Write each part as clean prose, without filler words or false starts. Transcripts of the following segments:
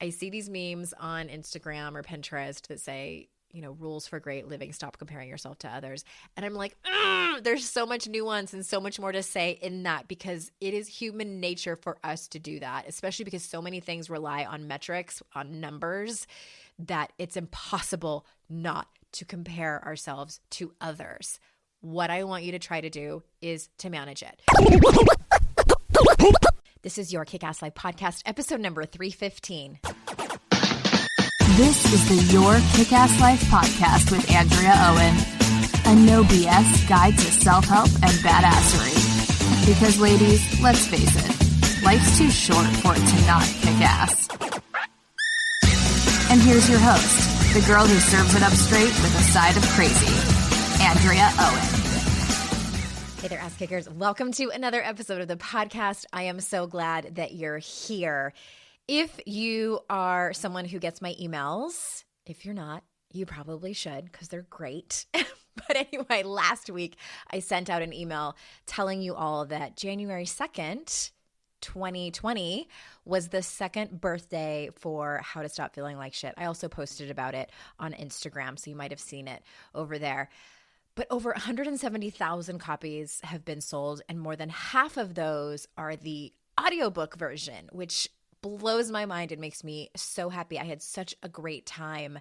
I see these memes on Instagram or Pinterest that say, rules for great living, stop comparing yourself to others. And I'm like, there's so much nuance and so much more to say in that, because it is human nature for us to do that, especially because so many things rely on metrics, on numbers, that it's impossible not to compare ourselves to others. What I want you to try to do is to manage it. This is your Kick-Ass Life podcast, episode number 315. This is the Your Kick-Ass Life podcast with Andrea Owen, a no BS guide to self-help and badassery. Because ladies, let's face it, life's too short for it to not kick ass. And here's your host, the girl who serves it up straight with a side of crazy, Andrea Owen. Hey there, ass kickers. Welcome to another episode of the podcast. I am so glad that you're here. If you are someone who gets my emails, if you're not, you probably should, because they're great. But anyway, last week I sent out an email telling you all that January 2nd, 2020 was the second birthday for How to Stop Feeling Like Shit. I also posted about it on Instagram, so you might have seen it over there. But over 170,000 copies have been sold, and more than half of those are the audiobook version, which blows my mind and makes me so happy. I had such a great time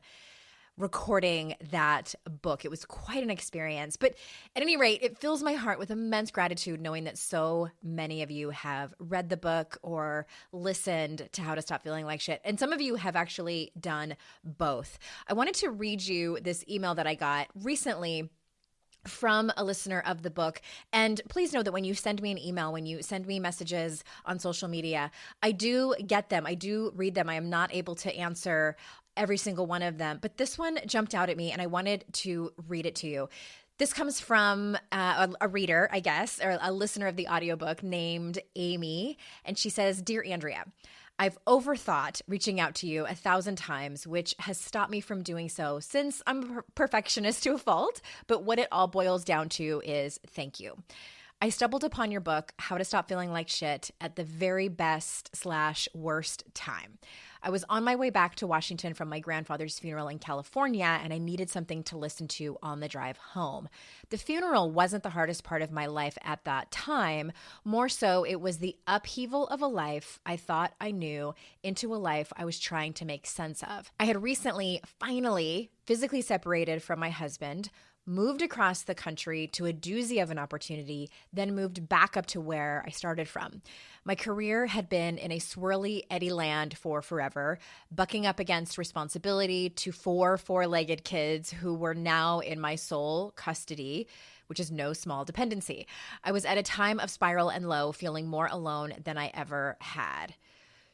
recording that book. It was quite an experience. But at any rate, it fills my heart with immense gratitude knowing that so many of you have read the book or listened to How to Stop Feeling Like Shit. And some of you have actually done both. I wanted to read you this email that I got recently from a listener of the book. And please know that when you send me an email, when you send me messages on social media, I do get them. I do read them. I am not able to answer every single one of them. But this one jumped out at me and I wanted to read it to you. This comes from a reader, I guess, or a listener of the audiobook named Amy. And she says, "Dear Andrea, I've overthought reaching out to you 1,000 times, which has stopped me from doing so since I'm a perfectionist to a fault. But what it all boils down to is thank you. I stumbled upon your book, How to Stop Feeling Like Shit, at the very best/worst time. I was on my way back to Washington from my grandfather's funeral in California, and I needed something to listen to on the drive home. The funeral wasn't the hardest part of my life at that time. More so, it was the upheaval of a life I thought I knew into a life I was trying to make sense of. I had recently, finally, physically separated from my husband, moved across the country to a doozy of an opportunity, then moved back up to where I started from. My career had been in a swirly eddy land for forever, bucking up against responsibility to 4 four-legged kids who were now in my sole custody, which is no small dependency. I was at a time of spiral and low, feeling more alone than I ever had.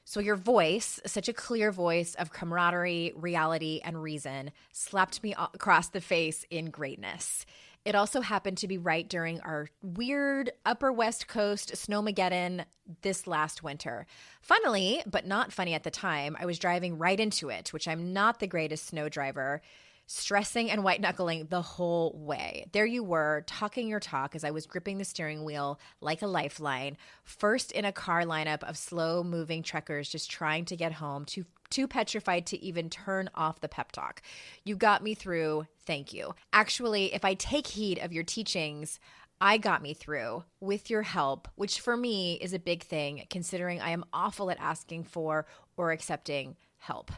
So your voice, such a clear voice of camaraderie, reality, and reason, slapped me across the face in greatness. It also happened to be right during our weird Upper West Coast snowmageddon this last winter. Funnily, but not funny at the time, I was driving right into it, which I'm not the greatest snow driver, stressing and white-knuckling the whole way. There you were, talking your talk as I was gripping the steering wheel like a lifeline, first in a car lineup of slow-moving trekkers just trying to get home, too petrified to even turn off the pep talk. You got me through. Thank you. Actually, if I take heed of your teachings, I got me through with your help, which for me is a big thing, considering I am awful at asking for or accepting help.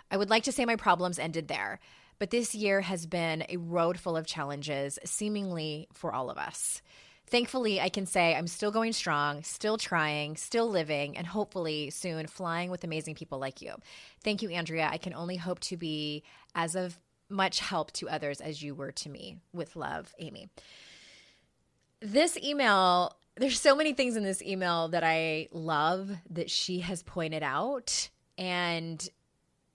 I would like to say my problems ended there. But this year has been a road full of challenges, seemingly for all of us. Thankfully, I can say I'm still going strong, still trying, still living, and hopefully soon flying with amazing people like you. Thank you, Andrea. I can only hope to be as of much help to others as you were to me. With love, Amy. This email, there's so many things in this email that I love that she has pointed out. And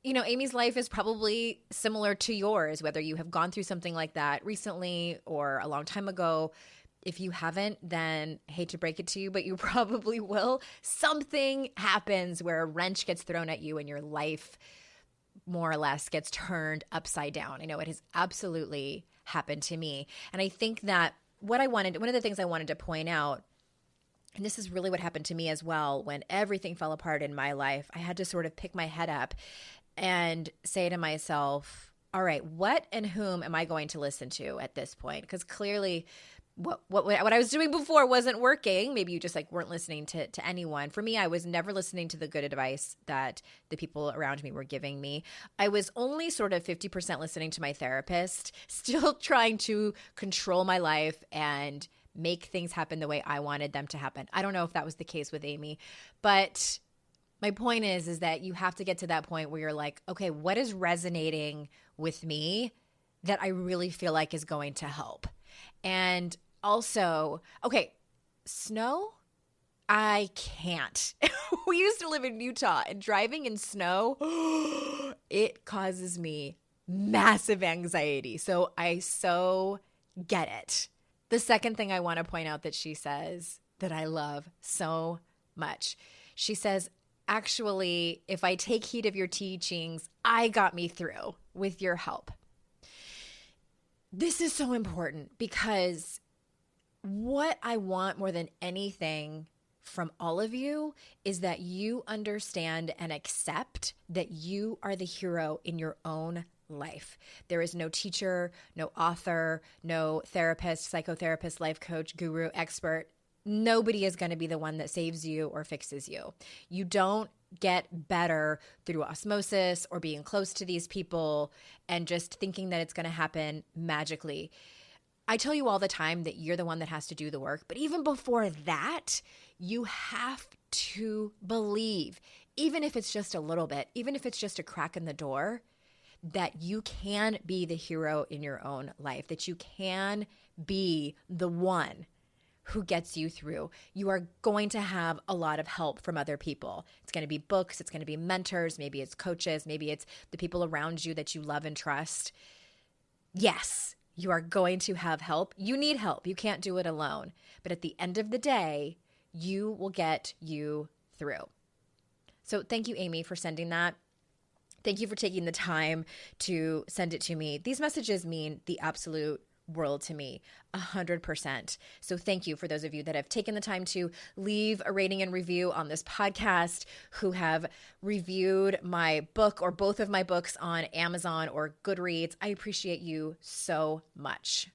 Amy's life is probably similar to yours, whether you have gone through something like that recently or a long time ago. If you haven't, then hate to break it to you, but you probably will. Something happens where a wrench gets thrown at you and your life more or less gets turned upside down. I know it has absolutely happened to me. And I think that one of the things I wanted to point out and this is really what happened to me as well, when everything fell apart in my life, I had to sort of pick my head up and say to myself, all right, what and whom am I going to listen to at this point? Because clearly what I was doing before wasn't working. Maybe you just like weren't listening to anyone. For me, I was never listening to the good advice that the people around me were giving me. I was only sort of 50% listening to my therapist, still trying to control my life and make things happen the way I wanted them to happen. I don't know if that was the case with Amy, but my point is that you have to get to that point where you're like, okay, what is resonating with me that I really feel like is going to help? And also, okay, snow, I can't. We used to live in Utah, and driving in snow, it causes me massive anxiety. So I so get it. The second thing I want to point out that she says that I love so much, she says, actually, if I take heed of your teachings, I got me through with your help. This is so important because what I want more than anything from all of you is that you understand and accept that you are the hero in your own life. There is no teacher, no author, no therapist, psychotherapist, life coach, guru, expert. Nobody is going to be the one that saves you or fixes you. You don't get better through osmosis or being close to these people and just thinking that it's going to happen magically. I tell you all the time that you're the one that has to do the work. But even before that, you have to believe, even if it's just a little bit, even if it's just a crack in the door, that you can be the hero in your own life, that you can be the one who gets you through. You are going to have a lot of help from other people. It's going to be books. It's going to be mentors. Maybe it's coaches. Maybe it's the people around you that you love and trust. Yes, you are going to have help. You need help. You can't do it alone. But at the end of the day, you will get you through. So thank you, Amy, for sending that. Thank you for taking the time to send it to me. These messages mean the absolute world to me, 100%. So thank you for those of you that have taken the time to leave a rating and review on this podcast, who have reviewed my book or both of my books on Amazon or Goodreads. I appreciate you so much.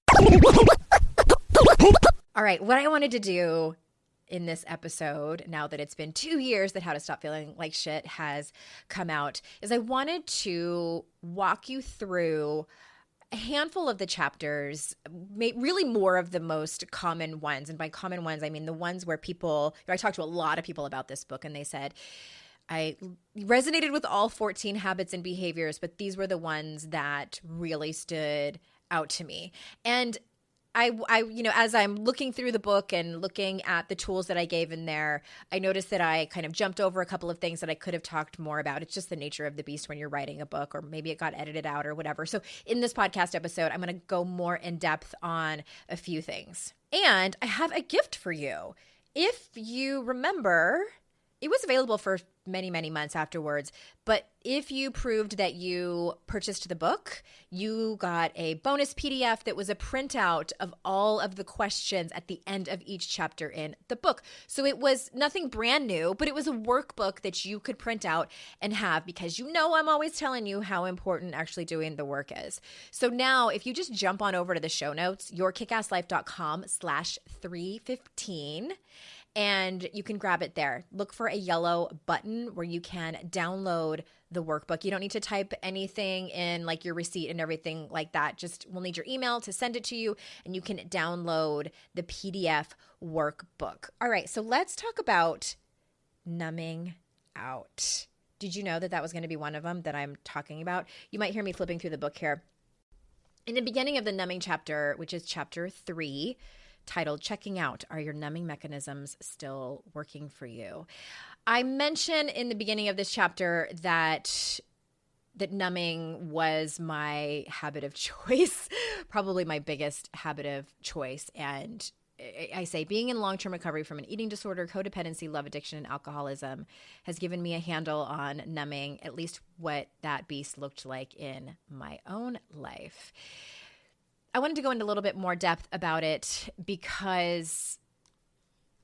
All right, what I wanted to do in this episode, now that it's been 2 years that How to Stop Feeling Like Shit has come out, is I wanted to walk you through a handful of the chapters, really more of the most common ones. And by common ones, I mean the ones where I talked to a lot of people about this book, and they said, I resonated with all 14 habits and behaviors, but these were the ones that really stood out to me. And I, as I'm looking through the book and looking at the tools that I gave in there, I noticed that I kind of jumped over a couple of things that I could have talked more about. It's just the nature of the beast when you're writing a book, or maybe it got edited out or whatever. So in this podcast episode, I'm going to go more in depth on a few things. And I have a gift for you. If you remember, it was available for many, many months afterwards. But if you proved that you purchased the book, you got a bonus PDF that was a printout of all of the questions at the end of each chapter in the book. So it was nothing brand new, but it was a workbook that you could print out and have, because I'm always telling you how important actually doing the work is. So now if you just jump on over to the show notes, yourkickasslife.com/315, and you can grab it there. Look for a yellow button where you can download the workbook. You don't need to type anything in, like your receipt and everything like that. Just we'll need your email to send it to you, and you can download the PDF workbook. All right, so let's talk about numbing out. Did you know that was going to be one of them that I'm talking about? You might hear me flipping through the book here. In the beginning of the numbing chapter, which is chapter 3, titled Checking Out, Are Your Numbing Mechanisms Still Working for You? I mentioned in the beginning of this chapter that numbing was my habit of choice, probably my biggest habit of choice. And I say being in long-term recovery from an eating disorder, codependency, love addiction, and alcoholism has given me a handle on numbing, at least what that beast looked like in my own life. I wanted to go into a little bit more depth about it because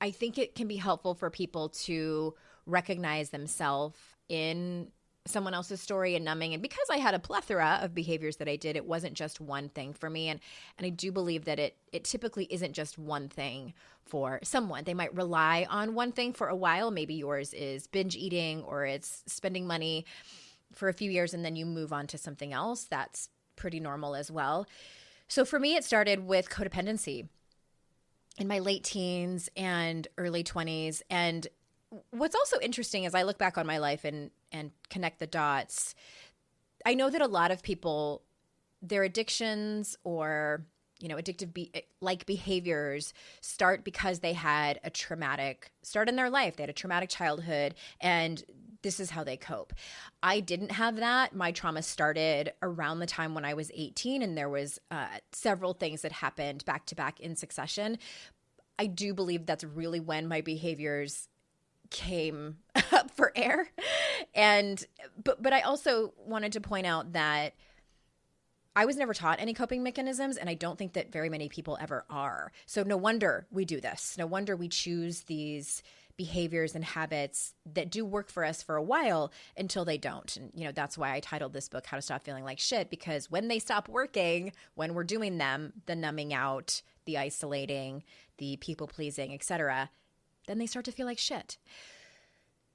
I think it can be helpful for people to recognize themselves in someone else's story and numbing. And because I had a plethora of behaviors that I did, it wasn't just one thing for me. And I do believe that it typically isn't just one thing for someone. They might rely on one thing for a while. Maybe yours is binge eating, or it's spending money for a few years and then you move on to something else. That's pretty normal as well. So for me, it started with codependency in my late teens and early 20s. And what's also interesting as I look back on my life and connect the dots, I know that a lot of people, their addictions or, addictive like behaviors start because they had a traumatic start in their life. They had a traumatic childhood, and this is how they cope. I didn't have that. My trauma started around the time when I was 18, and there was several things that happened back to back in succession. I do believe that's really when my behaviors came up for air. But I also wanted to point out that I was never taught any coping mechanisms, and I don't think that very many people ever are. So no wonder we do this. No wonder we choose these behaviors and habits that do work for us for a while until they don't. And, that's why I titled this book, How to Stop Feeling Like Shit, because when they stop working, when we're doing them, the numbing out, the isolating, the people pleasing, etc., then they start to feel like shit.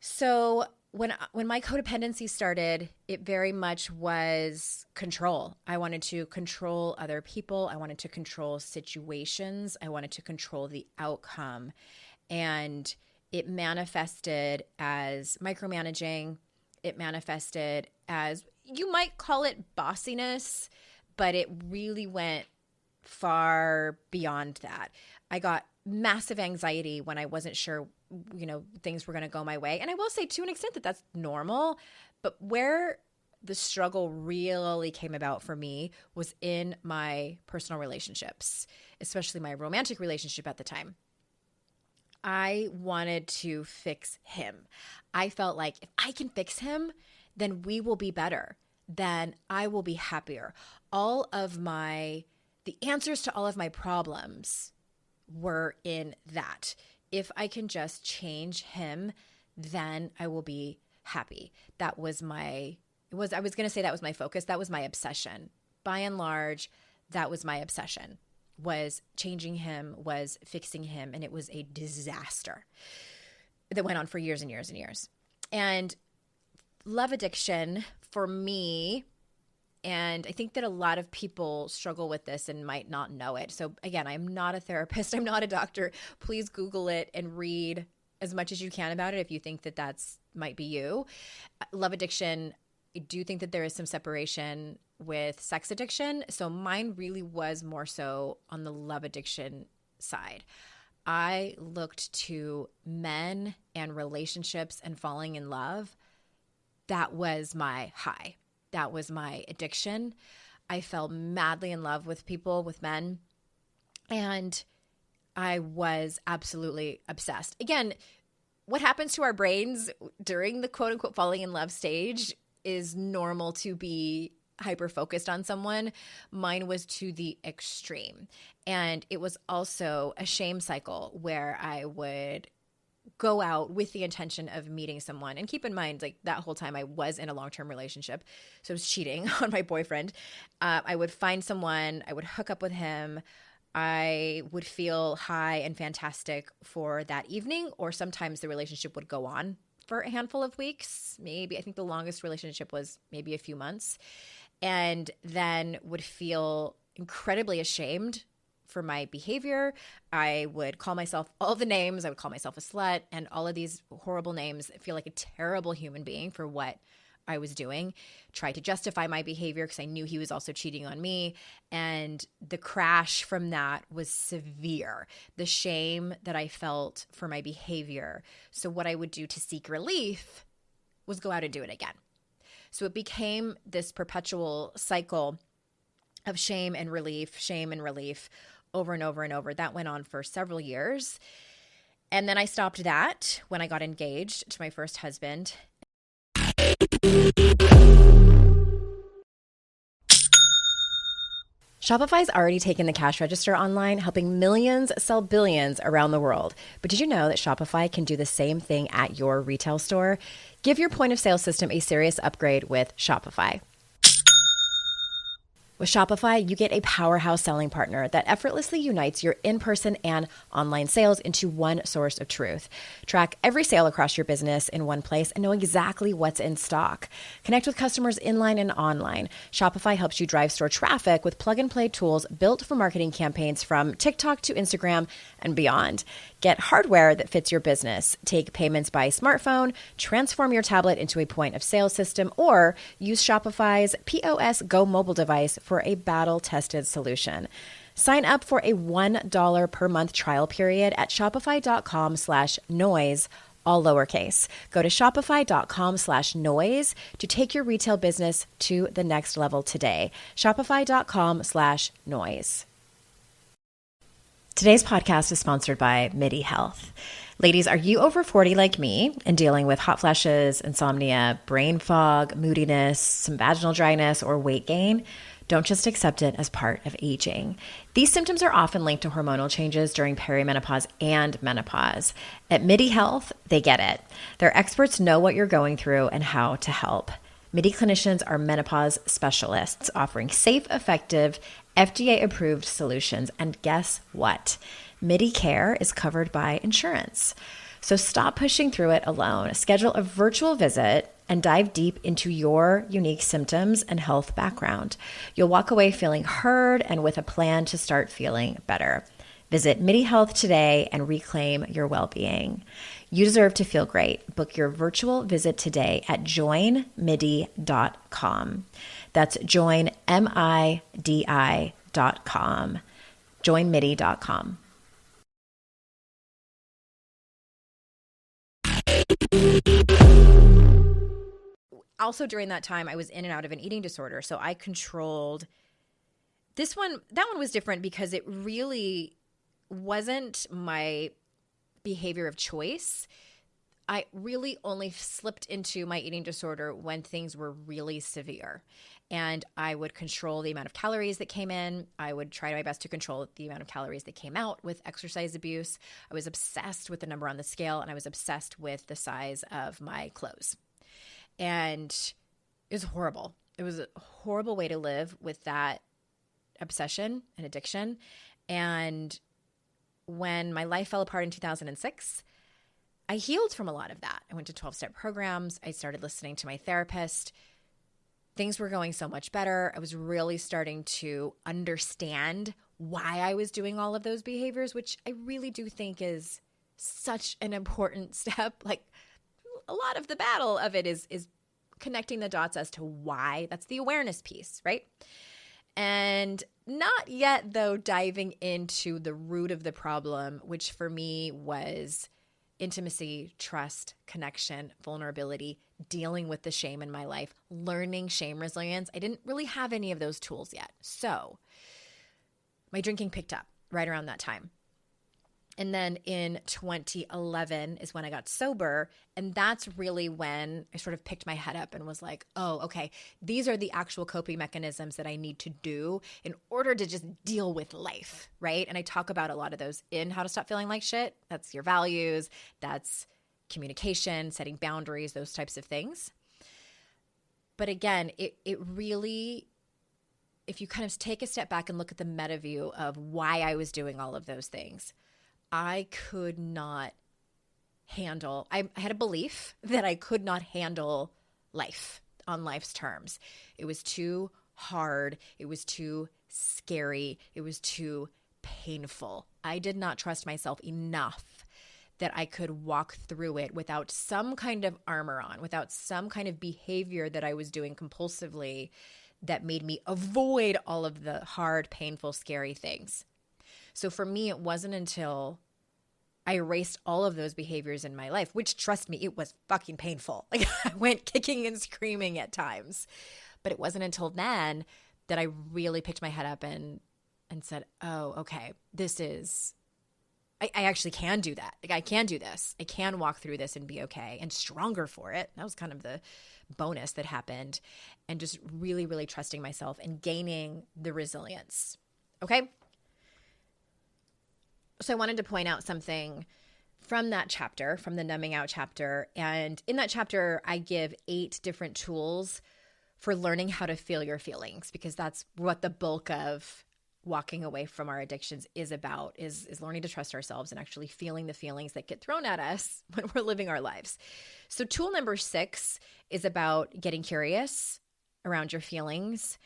So when my codependency started, it very much was control. I wanted to control other people. I wanted to control situations. I wanted to control the outcome. And it manifested as micromanaging. It manifested as, you might call it bossiness, but it really went far beyond that. I got massive anxiety when I wasn't sure, things were going to go my way. And I will say, to an extent, that that's normal. But where the struggle really came about for me was in my personal relationships, especially my romantic relationship at the time. I wanted to fix him. I felt like if I can fix him, then we will be better. Then I will be happier. The answers to all of my problems were in that. If I can just change him, then I will be happy. I was going to say that was my focus. That was my obsession. By and large, that was my obsession, was changing him, was fixing him. And it was a disaster that went on for years and years and years. And love addiction for me, and I think that a lot of people struggle with this and might not know it. So again, I'm not a therapist. I'm not a doctor. Please Google it and read as much as you can about it if you think that that's might be you. Love addiction, I do think that there is some separation with sex addiction. So mine really was more so on the love addiction side. I looked to men and relationships and falling in love. That was my high. That was my addiction. I fell madly in love with people, with men, and I was absolutely obsessed. Again, what happens to our brains during the quote unquote falling in love stage is normal to be hyper-focused on someone. Mine was to the extreme. And it was also a shame cycle where I would go out with the intention of meeting someone. And keep in mind, like that whole time I was in a long-term relationship. So I was cheating on my boyfriend. I would find someone, I would hook up with him. I would feel high and fantastic for that evening, or sometimes the relationship would go on for a handful of weeks. Maybe, I think the longest relationship was maybe a few months, and then would feel incredibly ashamed for my behavior. I would call myself all the names. I would call myself a slut and all of these horrible names. I feel like a terrible human being for what I was doing. Tried to justify my behavior because I knew he was also cheating on me. And the crash from that was severe. The shame that I felt for my behavior. So what I would do to seek relief was go out and do it again. So it became this perpetual cycle of shame and relief, over and over and over. That went on for several years. And then I stopped that when I got engaged to my first husband. Shopify's already taken the cash register online, helping millions sell billions around the world. But did you know that Shopify can do the same thing at your retail store? Give your point of sale system a serious upgrade with Shopify. With Shopify, you get a powerhouse selling partner that effortlessly unites your in-person and online sales into one source of truth. Track every sale across your business in one place and know exactly what's in stock. Connect with customers inline and online. Shopify helps you drive store traffic with plug-and-play tools built for marketing campaigns from TikTok to Instagram and beyond. Get hardware that fits your business. Take payments by smartphone, transform your tablet into a point of sale system, or use Shopify's POS Go mobile device for a battle-tested solution. Sign up for a $1 per month trial period at shopify.com/noise, all lowercase. Go to shopify.com/noise to take your retail business to the next level today. Shopify.com/noise. Today's podcast is sponsored by MIDI Health. Ladies, are you over 40 like me and dealing with hot flashes, insomnia, brain fog, moodiness, some vaginal dryness, or weight gain? Don't just accept it as part of aging. These symptoms are often linked to hormonal changes during perimenopause and menopause. At MIDI Health, they get it. Their experts know what you're going through and how to help. MIDI clinicians are menopause specialists offering safe, effective, FDA-approved solutions. And guess what? MIDI care is covered by insurance. So stop pushing through it alone. Schedule a virtual visit and dive deep into your unique symptoms and health background. You'll walk away feeling heard and with a plan to start feeling better. Visit MIDI Health today and reclaim your well-being. You deserve to feel great. Book your virtual visit today at joinmidi.com. That's joinmidi.com. joinmidi.com. Also during that time, I was in and out of an eating disorder, so I controlled this one. That one was different because it really wasn't my behavior of choice. I really only slipped into my eating disorder when things were really severe. And I would control the amount of calories that came in. I would try my best to control the amount of calories that came out with exercise abuse. I was obsessed with the number on the scale, and I was obsessed with the size of my clothes. And it was horrible. It was a horrible way to live with that obsession and addiction. And when my life fell apart in 2006, I healed from a lot of that. I went to 12-step programs. I started listening to my therapist. Things were going so much better. I was really starting to understand why I was doing all of those behaviors, which I really do think is such an important step. Like, a lot of the battle of it is connecting the dots as to why. That's the awareness piece, right? And not yet, though, diving into the root of the problem, which for me was intimacy, trust, connection, vulnerability, dealing with the shame in my life, learning shame resilience. I didn't really have any of those tools yet. So my drinking picked up right around that time. And then in 2011 is when I got sober. And that's really when I sort of picked my head up and was like, oh, okay, these are the actual coping mechanisms that I need to do in order to just deal with life, right? And I talk about a lot of those in How to Stop Feeling Like Shit. That's your values. That's communication, setting boundaries, those types of things. But again, it really, if you kind of take a step back and look at the meta view of why I was doing all of those things, I could not handle, I had a belief that I could not handle life on life's terms. It was too hard. It was too scary. It was too painful. I did not trust myself enough that I could walk through it without some kind of armor on, without some kind of behavior that I was doing compulsively that made me avoid all of the hard, painful, scary things. So for me, it wasn't until I erased all of those behaviors in my life, which, trust me, it was fucking painful. Like, I went kicking and screaming at times. But it wasn't until then that I really picked my head up and said, oh, okay, this is I actually can do that. Like, I can do this. I can walk through this and be okay and stronger for it. That was kind of the bonus that happened. And just really, really trusting myself and gaining the resilience. Okay. So I wanted to point out something from that chapter, from the numbing out chapter. And in that chapter, I give 8 different tools for learning how to feel your feelings, because that's what the bulk of walking away from our addictions is about, is learning to trust ourselves and actually feeling the feelings that get thrown at us when we're living our lives. So tool number 6 is about getting curious around your feelings.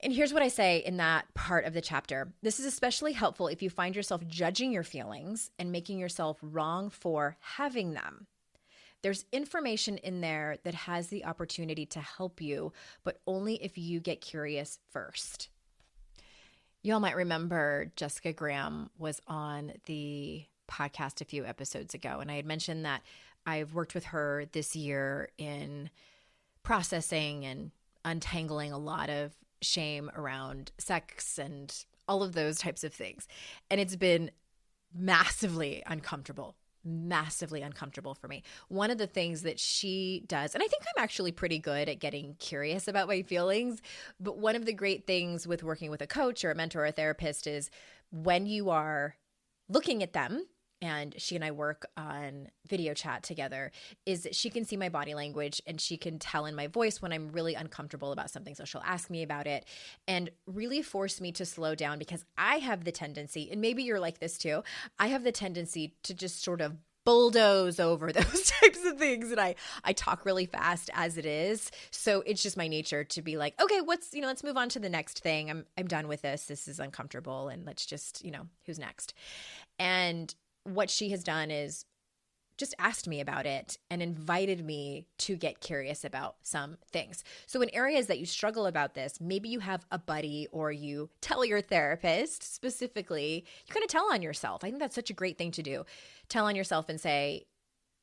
And here's what I say in that part of the chapter. This is especially helpful if you find yourself judging your feelings and making yourself wrong for having them. There's information in there that has the opportunity to help you, but only if you get curious first. You all might remember Jessica Graham was on the podcast a few episodes ago, and I had mentioned that I've worked with her this year in processing and untangling a lot of shame around sex and all of those types of things. And it's been massively uncomfortable for me. One of the things that she does, and I think I'm actually pretty good at getting curious about my feelings, but one of the great things with working with a coach or a mentor or a therapist is when you are looking at them, and she and I work on video chat together, is that she can see my body language and she can tell in my voice when I'm really uncomfortable about something. So she'll ask me about it and really force me to slow down, because I have the tendency, and maybe you're like this too, I have the tendency to just sort of bulldoze over those types of things. And I talk really fast as it is. So it's just my nature to be like, okay, let's move on to the next thing. I'm done with this. This is uncomfortable. And let's just, who's next? And what she has done is just asked me about it and invited me to get curious about some things. So in areas that you struggle about this, maybe you have a buddy or you tell your therapist specifically, you kind of tell on yourself. I think that's such a great thing to do. Tell on yourself and say,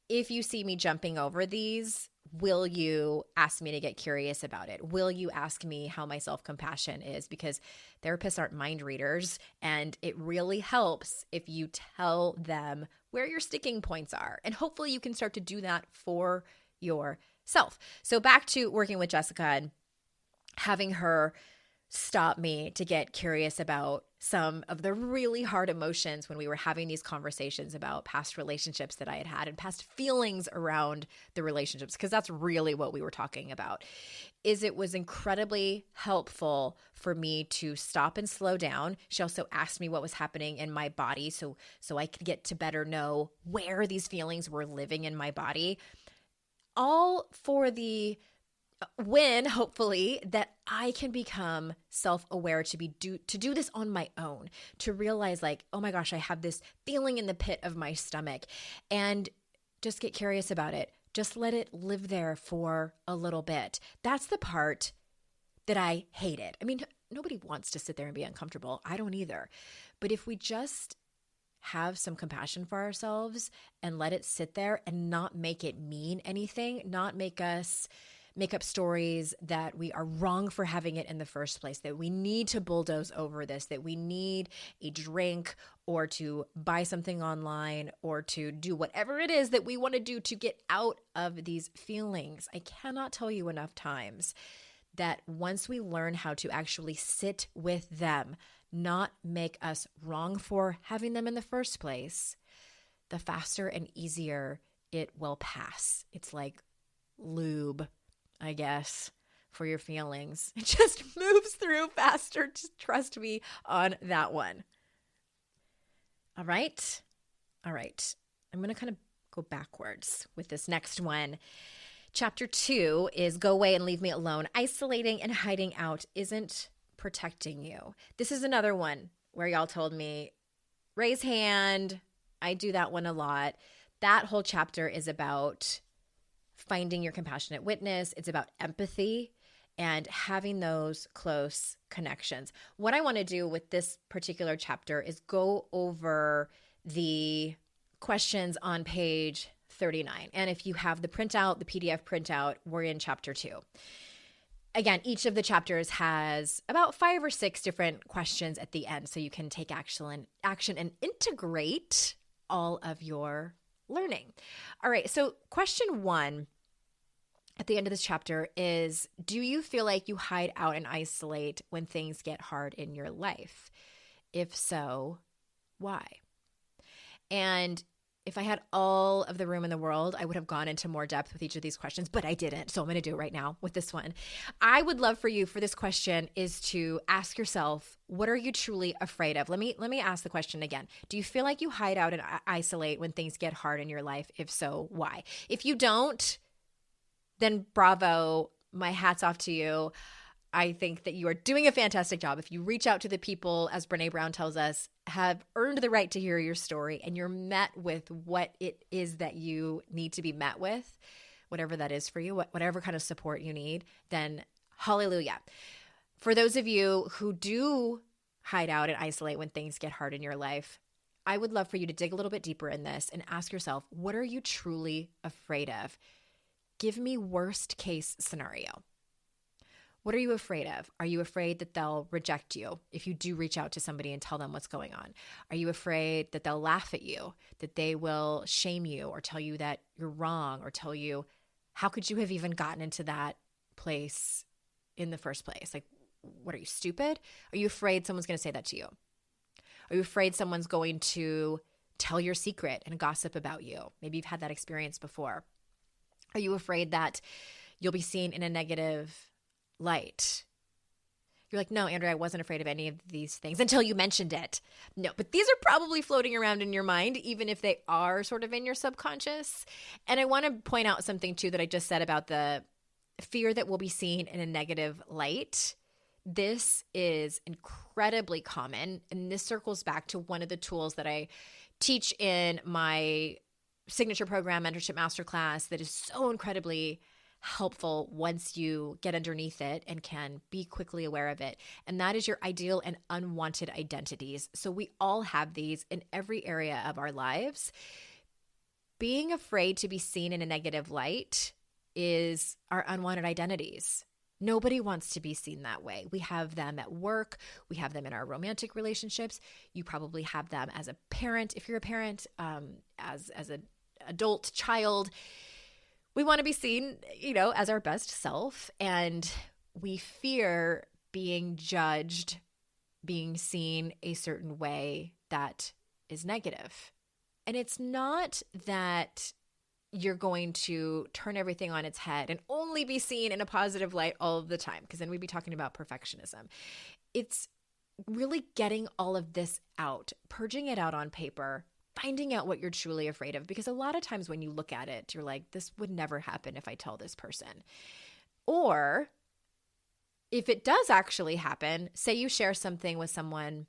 if you see me jumping over these, will you ask me to get curious about it? Will you ask me how my self-compassion is? Because therapists aren't mind readers, and it really helps if you tell them where your sticking points are. And hopefully you can start to do that for yourself. So back to working with Jessica and having her stop me to get curious about some of the really hard emotions when we were having these conversations about past relationships that I had had and past feelings around the relationships, because that's really what we were talking about. It was incredibly helpful for me to stop and slow down. She also asked me what was happening in my body so I could get to better know where these feelings were living in my body, all for the win, hopefully, that I can become self-aware to do this on my own, to realize like, oh my gosh, I have this feeling in the pit of my stomach, and just get curious about it. Just let it live there for a little bit. That's the part that I hated. I mean, nobody wants to sit there and be uncomfortable. I don't either. But if we just have some compassion for ourselves and let it sit there and not make it mean anything, not make us make up stories that we are wrong for having it in the first place, that we need to bulldoze over this, that we need a drink or to buy something online or to do whatever it is that we want to do to get out of these feelings. I cannot tell you enough times that once we learn how to actually sit with them, not make us wrong for having them in the first place, the faster and easier it will pass. It's like lube, I guess, for your feelings. It just moves through faster. Just trust me on that one. All right. I'm going to kind of go backwards with this next one. Chapter 2 is go away and leave me alone. Isolating and hiding out isn't protecting you. This is another one where y'all told me, raise hand. I do that one a lot. That whole chapter is about finding your compassionate witness. It's about empathy and having those close connections. What I want to do with this particular chapter is go over the questions on page 39. And if you have the printout, the PDF printout, we're in chapter 2. Again, each of the chapters has about 5 or 6 different questions at the end, so you can take action and integrate all of your learning. All right, so question 1 at the end of this chapter is, do you feel like you hide out and isolate when things get hard in your life? If so, why? And if I had all of the room in the world, I would have gone into more depth with each of these questions, but I didn't. So I'm going to do it right now with this one. I would love for you for this question is to ask yourself, what are you truly afraid of? Let me ask the question again. Do you feel like you hide out and isolate when things get hard in your life? If so, why? If you don't, then bravo, my hat's off to you. I think that you are doing a fantastic job. If you reach out to the people, as Brené Brown tells us, have earned the right to hear your story, and you're met with what it is that you need to be met with, whatever that is for you, whatever kind of support you need, then hallelujah. For those of you who do hide out and isolate when things get hard in your life, I would love for you to dig a little bit deeper in this and ask yourself, what are you truly afraid of? Give me worst case scenario. What are you afraid of? Are you afraid that they'll reject you if you do reach out to somebody and tell them what's going on? Are you afraid that they'll laugh at you, that they will shame you or tell you that you're wrong or tell you, how could you have even gotten into that place in the first place? Like, what are you, stupid? Are you afraid someone's going to say that to you? Are you afraid someone's going to tell your secret and gossip about you? Maybe you've had that experience before. Are you afraid that you'll be seen in a negative light? You're like, no, Andrea, I wasn't afraid of any of these things until you mentioned it. No, but these are probably floating around in your mind, even if they are sort of in your subconscious. And I want to point out something too that I just said about the fear that we'll be seen in a negative light. This is incredibly common, and this circles back to one of the tools that I teach in my signature program, Mentorship Masterclass, that is so incredibly helpful once you get underneath it and can be quickly aware of it. And that is your ideal and unwanted identities. So we all have these in every area of our lives. Being afraid to be seen in a negative light is our unwanted identities. Nobody wants to be seen that way. We have them at work. We have them in our romantic relationships. You probably have them as a parent, if you're a parent, as an adult child. We want to be seen, as our best self, and we fear being judged, being seen a certain way that is negative. And it's not that you're going to turn everything on its head and only be seen in a positive light all of the time, because then we'd be talking about perfectionism. It's really getting all of this out, purging it out on paper, finding out what you're truly afraid of. Because a lot of times when you look at it, you're like, this would never happen if I tell this person. Or if it does actually happen, say you share something with someone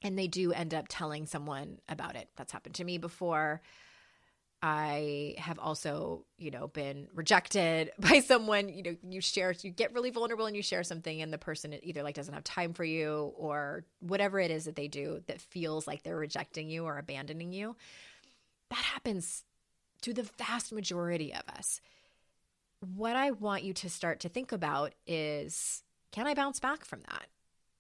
and they do end up telling someone about it. That's happened to me before. I have also, been rejected by someone. You get really vulnerable and you share something, and the person either doesn't have time for you or whatever it is that they do that feels like they're rejecting you or abandoning you. That happens to the vast majority of us. What I want you to start to think about is, can I bounce back from that?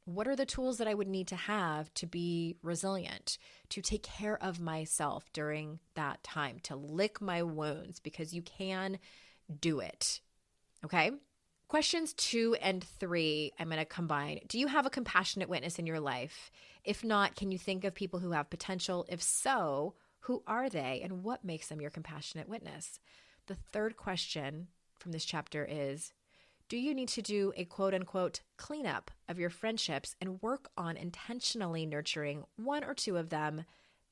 What are the tools that I would need to have to be resilient, to take care of myself during that time, to lick my wounds, because you can do it. Okay? Questions 2 and 3, I'm going to combine. Do you have a compassionate witness in your life? If not, can you think of people who have potential? If so, who are they and what makes them your compassionate witness? The third question from this chapter is, do you need to do a quote-unquote cleanup of your friendships and work on intentionally nurturing one or two of them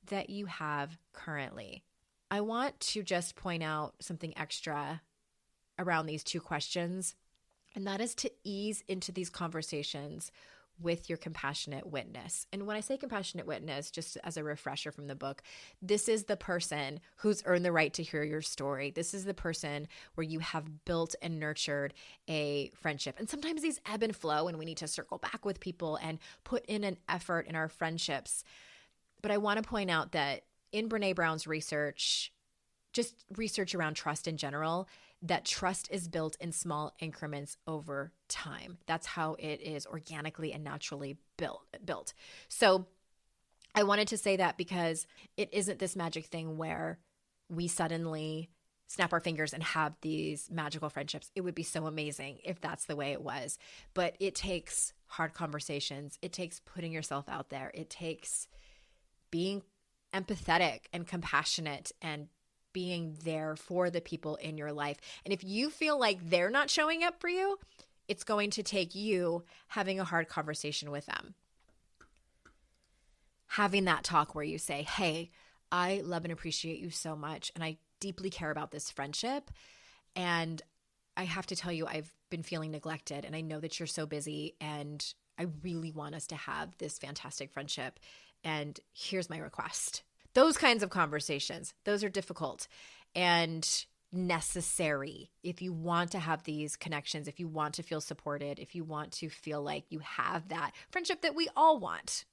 that you have currently? I want to just point out something extra around these 2 questions, and that is to ease into these conversations with your compassionate witness. And when I say compassionate witness, just as a refresher from the book, this is the person who's earned the right to hear your story. This is the person where you have built and nurtured a friendship. And sometimes these ebb and flow, and we need to circle back with people and put in an effort in our friendships. But I want to point out that in Brené Brown's research, just research around trust in general, that trust is built in small increments over time. That's how it is organically and naturally built. So I wanted to say that because it isn't this magic thing where we suddenly snap our fingers and have these magical friendships. It would be so amazing if that's the way it was. But it takes hard conversations. It takes putting yourself out there. It takes being empathetic and compassionate and being there for the people in your life. And if you feel like they're not showing up for you, it's going to take you having a hard conversation with them. Having that talk where you say, hey, I love and appreciate you so much, and I deeply care about this friendship. And I have to tell you, I've been feeling neglected, and I know that you're so busy, and I really want us to have this fantastic friendship. And here's my request. Those kinds of conversations, those are difficult and necessary if you want to have these connections, if you want to feel supported, if you want to feel like you have that friendship that we all want.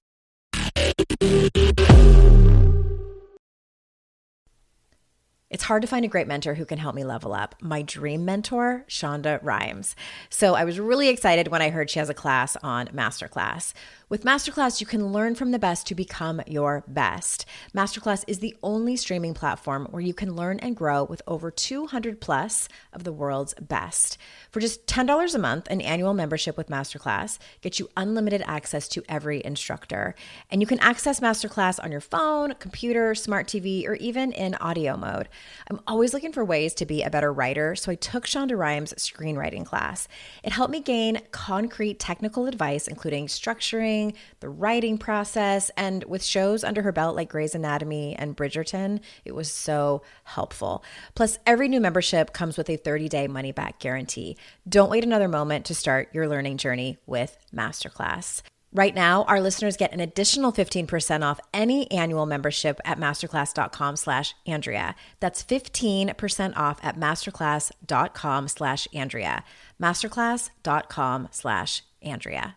It's hard to find a great mentor who can help me level up. My dream mentor, Shonda Rhimes. So I was really excited when I heard she has a class on Masterclass. With Masterclass, you can learn from the best to become your best. Masterclass is the only streaming platform where you can learn and grow with over 200 plus of the world's best. For just $10 a month, an annual membership with Masterclass gets you unlimited access to every instructor. And you can access Masterclass on your phone, computer, smart TV, or even in audio mode. I'm always looking for ways to be a better writer, so I took Shonda Rhimes' screenwriting class. It helped me gain concrete technical advice, including structuring, the writing process, and with shows under her belt like Grey's Anatomy and Bridgerton, it was so helpful. Plus, every new membership comes with a 30-day money-back guarantee. Don't wait another moment to start your learning journey with Masterclass. Right now, our listeners get an additional 15% off any annual membership at masterclass.com/Andrea. That's 15% off at masterclass.com/Andrea. Masterclass.com/Andrea.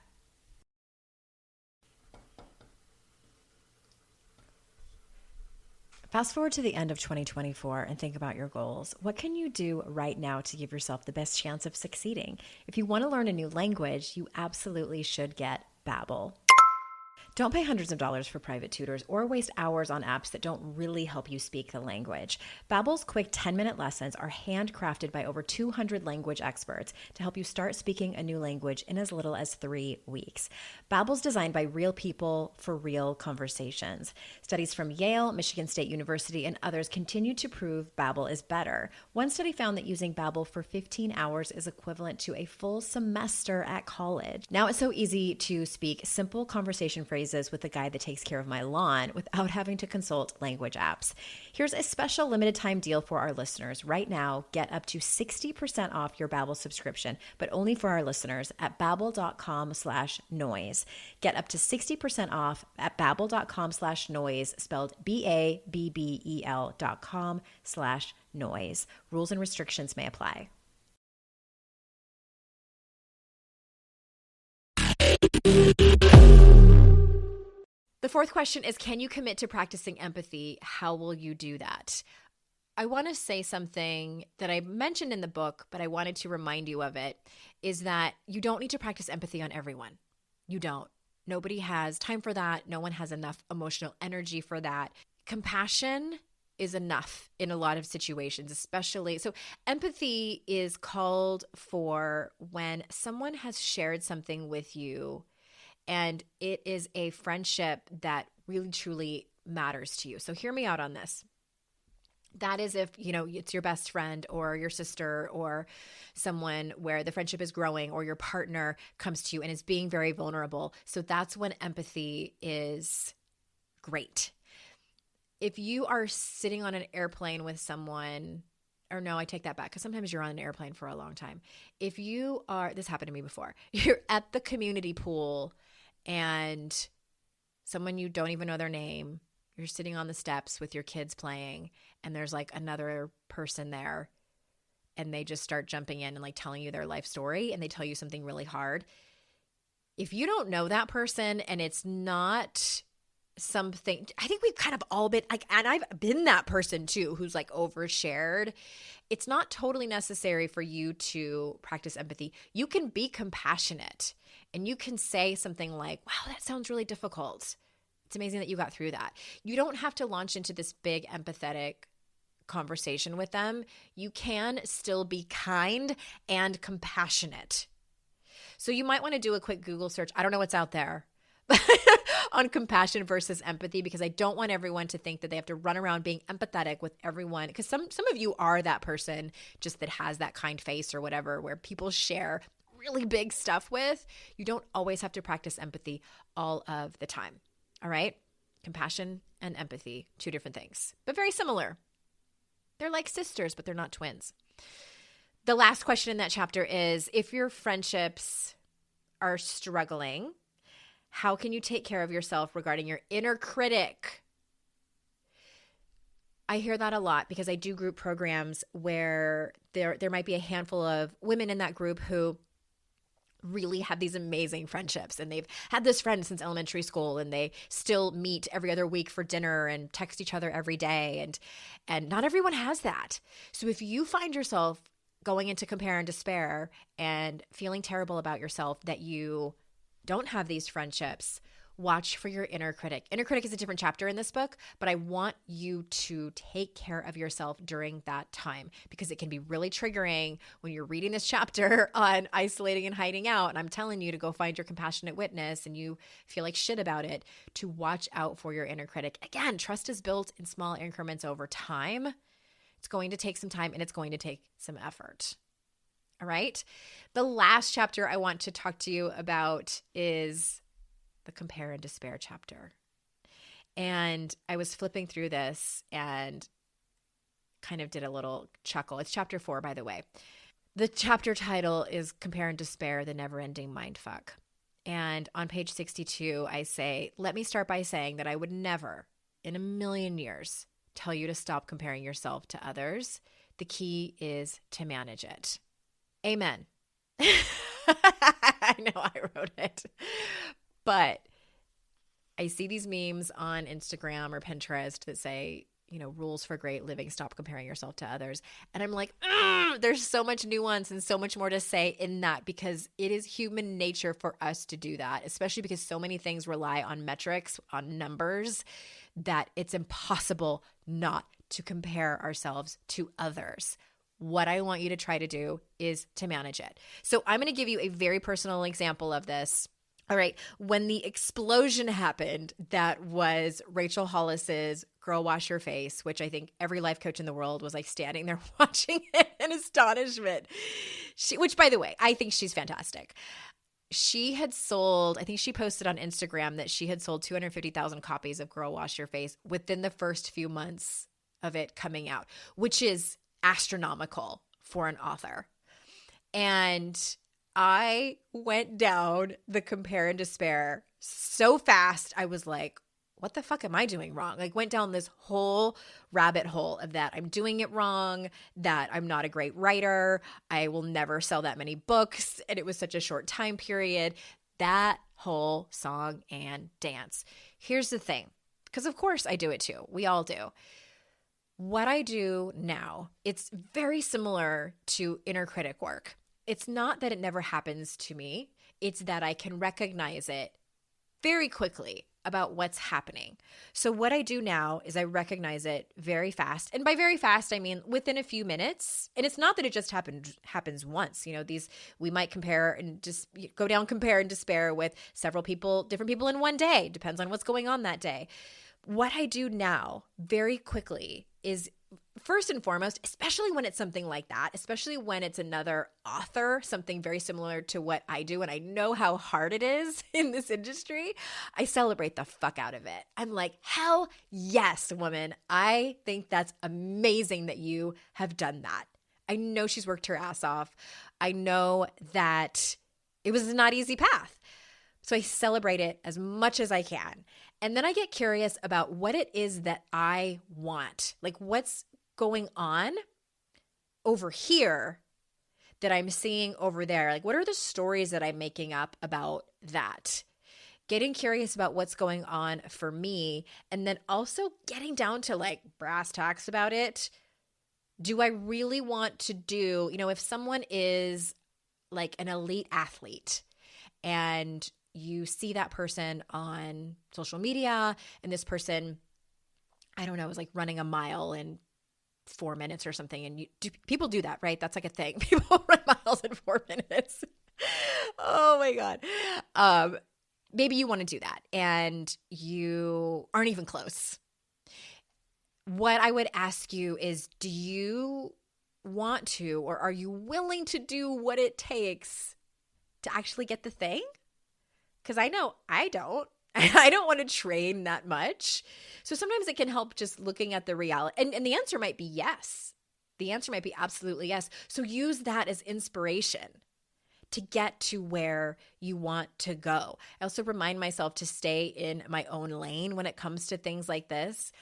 Fast forward to the end of 2024 and think about your goals. What can you do right now to give yourself the best chance of succeeding? If you want to learn a new language, you absolutely should get Babbel. Don't pay hundreds of dollars for private tutors or waste hours on apps that don't really help you speak the language. Babbel's quick 10-minute lessons are handcrafted by over 200 language experts to help you start speaking a new language in as little as 3 weeks. Babbel's designed by real people for real conversations. Studies from Yale, Michigan State University, and others continue to prove Babbel is better. One study found that using Babbel for 15 hours is equivalent to a full semester at college. Now it's so easy to speak simple conversation phrases with the guy that takes care of my lawn without having to consult language apps. Here's a special limited time deal for our listeners. Right now, get up to 60% off your Babbel subscription, but only for our listeners at babbel.com/noise. Get up to 60% off at babbel.com/noise, spelled BABBEL.com/noise. Rules and restrictions may apply. The fourth question is, can you commit to practicing empathy? How will you do that? I want to say something that I mentioned in the book, but I wanted to remind you of it, is that you don't need to practice empathy on everyone. You don't. Nobody has time for that. No one has enough emotional energy for that. Compassion is enough in a lot of situations, especially. So empathy is called for when someone has shared something with you and it is a friendship that really, truly matters to you. So hear me out on this. That is if, it's your best friend or your sister or someone where the friendship is growing, or your partner comes to you and is being very vulnerable. So that's when empathy is great. If you are sitting on an airplane with someone, or no, I take that back, because sometimes you're on an airplane for a long time. If you are, this happened to me before, you're at the community pool and someone you don't even know their name, you're sitting on the steps with your kids playing, and there's like another person there, and they just start jumping in and like telling you their life story, and they tell you something really hard. If you don't know that person and it's not something, I think we've kind of all been like, and I've been that person too, who's like overshared. It's not totally necessary for you to practice empathy. You can be compassionate and you can say something like, wow, that sounds really difficult. It's amazing that you got through that. You don't have to launch into this big empathetic conversation with them. You can still be kind and compassionate. So you might want to do a quick Google search. I don't know what's out there on compassion versus empathy, because I don't want everyone to think that they have to run around being empathetic with everyone, because some of you are that person just that has that kind face or whatever, where people share really big stuff with. You don't always have to practice empathy all of the time. All right? Compassion and empathy, two different things, but very similar. They're like sisters, but they're not twins. The last question in that chapter is, if your friendships are struggling, how can you take care of yourself regarding your inner critic? I hear that a lot because I do group programs where there might be a handful of women in that group who really have these amazing friendships, and they've had this friend since elementary school, and they still meet every other week for dinner and text each other every day, and not everyone has that. So if you find yourself going into compare and despair and feeling terrible about yourself that you don't have these friendships, watch for your inner critic. Inner critic is a different chapter in this book, but I want you to take care of yourself during that time, because it can be really triggering when you're reading this chapter on isolating and hiding out, and I'm telling you to go find your compassionate witness and you feel like shit about it, to watch out for your inner critic. Again, trust is built in small increments over time. It's going to take some time and it's going to take some effort. All right. The last chapter I want to talk to you about is the compare and despair chapter. And I was flipping through this and kind of did a little chuckle. It's chapter 4, by the way. The chapter title is Compare and Despair, the Never-Ending Mindfuck. And on page 62, I say, let me start by saying that I would never in a million years tell you to stop comparing yourself to others. The key is to manage it. Amen. I know I wrote it, but I see these memes on Instagram or Pinterest that say, rules for great living, stop comparing yourself to others. And I'm like, there's so much nuance and so much more to say in that, because it is human nature for us to do that, especially because so many things rely on metrics, on numbers, that it's impossible not to compare ourselves to others. What I want you to try to do is to manage it. So I'm going to give you a very personal example of this. All right. When the explosion happened, that was Rachel Hollis's Girl Wash Your Face, which I think every life coach in the world was like standing there watching it in astonishment. Which, by the way, I think she's fantastic. She had sold, I think she posted on Instagram that she had sold 250,000 copies of Girl Wash Your Face within the first few months of it coming out, which is astronomical for an author. And I went down the compare and despair so fast. I was like, what the fuck am I doing wrong? Like, went down this whole rabbit hole of that I'm doing it wrong, that I'm not a great writer, I will never sell that many books, and it was such a short time period. That whole song and dance. Here's the thing, because of course I do it too. We all do. What I do now, it's very similar to inner critic work. It's not that it never happens to me. It's that I can recognize it very quickly about what's happening. So what I do now is I recognize it very fast. And by very fast, I mean within a few minutes. And it's not that it just happens once. We might compare and just go down compare and despair with several people, different people in one day. Depends on what's going on that day. What I do now very quickly is, first and foremost, especially when it's something like that, especially when it's another author, something very similar to what I do, and I know how hard it is in this industry, I celebrate the fuck out of it. I'm like, hell yes, woman. I think that's amazing that you have done that. I know she's worked her ass off. I know that it was not an easy path. So I celebrate it as much as I can. And then I get curious about what it is that I want. Like, what's going on over here that I'm seeing over there? Like, what are the stories that I'm making up about that? getting curious about what's going on for me, and then also getting down to like brass tacks about it. Do I really want to do, if someone is like an elite athlete and you see that person on social media and this person, I don't know, is like running a mile in 4 minutes or something. And people do that, right? That's like a thing. People run miles in 4 minutes. Oh my God. Maybe you want to do that and you aren't even close. What I would ask you is, do you want to, or are you willing to do what it takes to actually get the thing? Because I know I don't. I don't want to train that much. So sometimes it can help just looking at the reality. And the answer might be yes. The answer might be absolutely yes. So use that as inspiration to get to where you want to go. I also remind myself to stay in my own lane when it comes to things like this.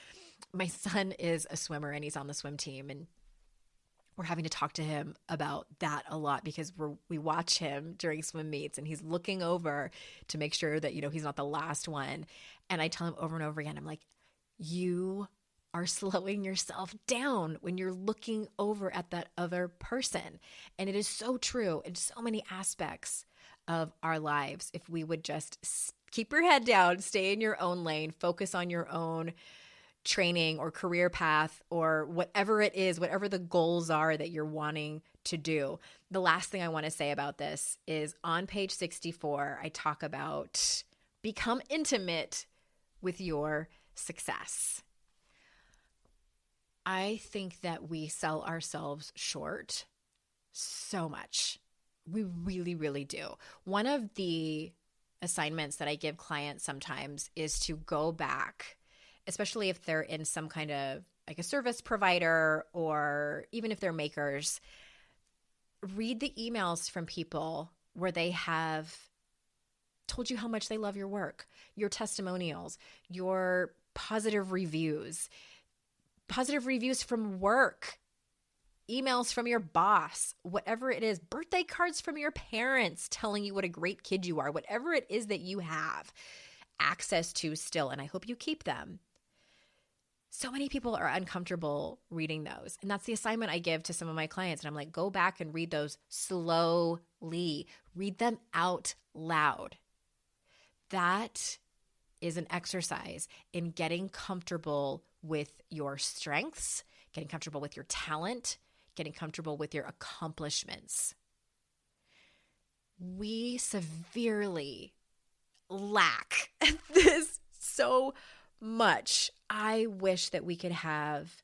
My son is a swimmer and he's on the swim team, and we're having to talk to him about that a lot because we watch him during swim meets and he's looking over to make sure that, he's not the last one. And I tell him over and over again, I'm like, you are slowing yourself down when you're looking over at that other person. And it is so true in so many aspects of our lives. If we would just keep your head down, stay in your own lane, focus on your own training or career path or whatever it is, whatever the goals are that you're wanting to do. The last thing I want to say about this is on page 64, I talk about become intimate with your success. I think that we sell ourselves short so much. We really, really do. One of the assignments that I give clients sometimes is to go back, especially if they're in some kind of like a service provider or even if they're makers, read the emails from people where they have told you how much they love your work, your testimonials, your positive reviews from work, emails from your boss, whatever it is, birthday cards from your parents telling you what a great kid you are, whatever it is that you have access to still, and I hope you keep them. So many people are uncomfortable reading those. And that's the assignment I give to some of my clients. And I'm like, go back and read those slowly. Read them out loud. That is an exercise in getting comfortable with your strengths, getting comfortable with your talent, getting comfortable with your accomplishments. We severely lack this so much. I wish that we could have,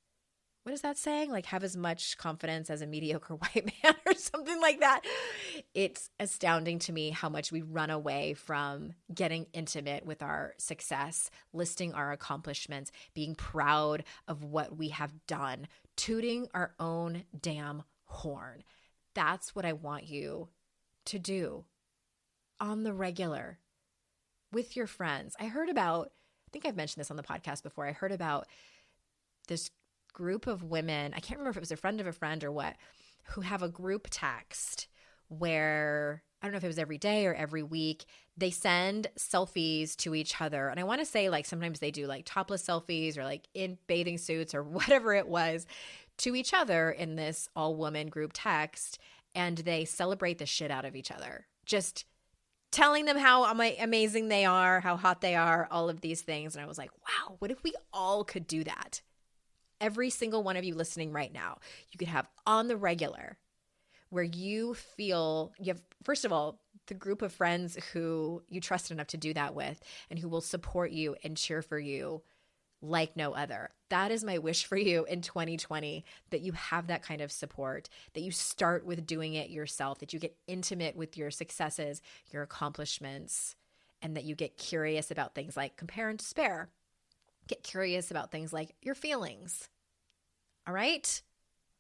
what is that saying? Like have as much confidence as a mediocre white man or something like that. It's astounding to me how much we run away from getting intimate with our success, listing our accomplishments, being proud of what we have done, tooting our own damn horn. That's what I want you to do on the regular with your friends. I think I've mentioned this on the podcast before. I heard about this group of women, I can't remember if it was a friend of a friend or what, who have a group text where, I don't know if it was every day or every week, they send selfies to each other. And I want to say like sometimes they do like topless selfies or like in bathing suits or whatever it was to each other in this all-woman group text. And they celebrate the shit out of each other. Just telling them how amazing they are, how hot they are, all of these things. And I was like, wow, what if we all could do that? Every single one of you listening right now, you could have on the regular where you feel you have, first of all, the group of friends who you trust enough to do that with and who will support you and cheer for you like no other. That is my wish for you in 2020, that you have that kind of support, that you start with doing it yourself, that you get intimate with your successes, your accomplishments, and that you get curious about things like compare and despair. Get curious about things like your feelings. All right?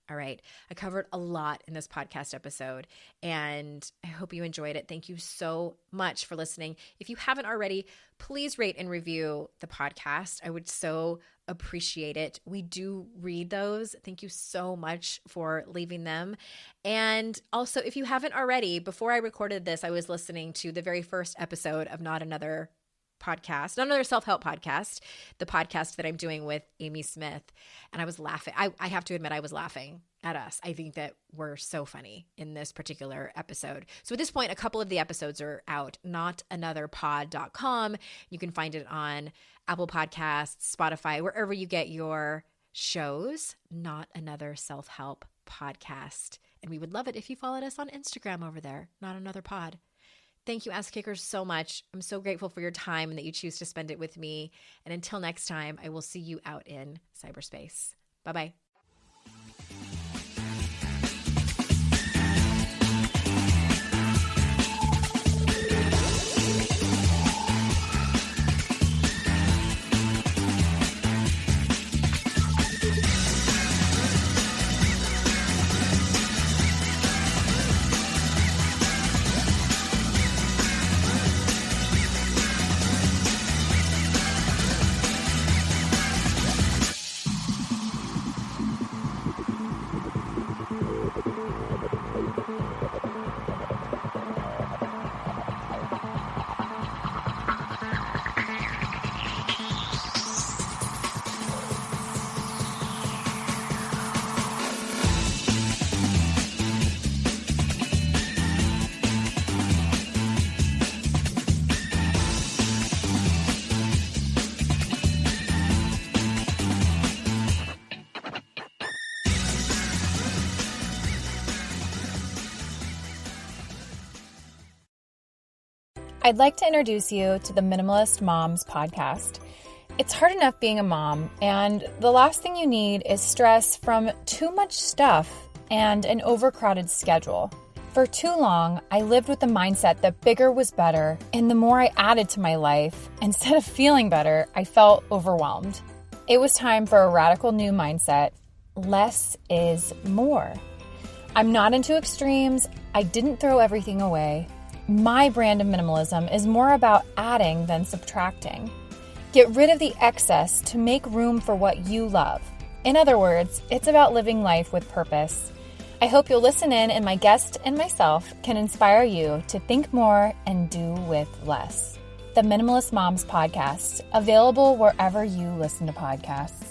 All right. I covered a lot in this podcast episode, and I hope you enjoyed it. Thank you so much for listening. If you haven't already, please rate and review the podcast. I would so appreciate it. We do read those. Thank you so much for leaving them. And also, if you haven't already, before I recorded this, I was listening to the very first episode of Not Another podcast, not another self-help podcast, the podcast that I'm doing with Amy Smith. And I was laughing. I have to admit, I was laughing at us. I think that we're so funny in this particular episode. So at this point, a couple of the episodes are out, notanotherpod.com. You can find it on Apple Podcasts, Spotify, wherever you get your shows, Not Another Self-Help Podcast. And we would love it if you followed us on Instagram over there, Not Another Pod. Thank you, Ass Kickers, so much. I'm so grateful for your time and that you choose to spend it with me. And until next time, I will see you out in cyberspace. Bye-bye. I'd like to introduce you to the Minimalist Moms podcast. It's hard enough being a mom, and the last thing you need is stress from too much stuff and an overcrowded schedule. For too long, I lived with the mindset that bigger was better, and the more I added to my life, instead of feeling better, I felt overwhelmed. It was time for a radical new mindset. Less is more. I'm not into extremes. I didn't throw everything away. My brand of minimalism is more about adding than subtracting. Get rid of the excess to make room for what you love. In other words, it's about living life with purpose. I hope you'll listen in and my guest and myself can inspire you to think more and do with less. The Minimalist Moms podcast, available wherever you listen to podcasts.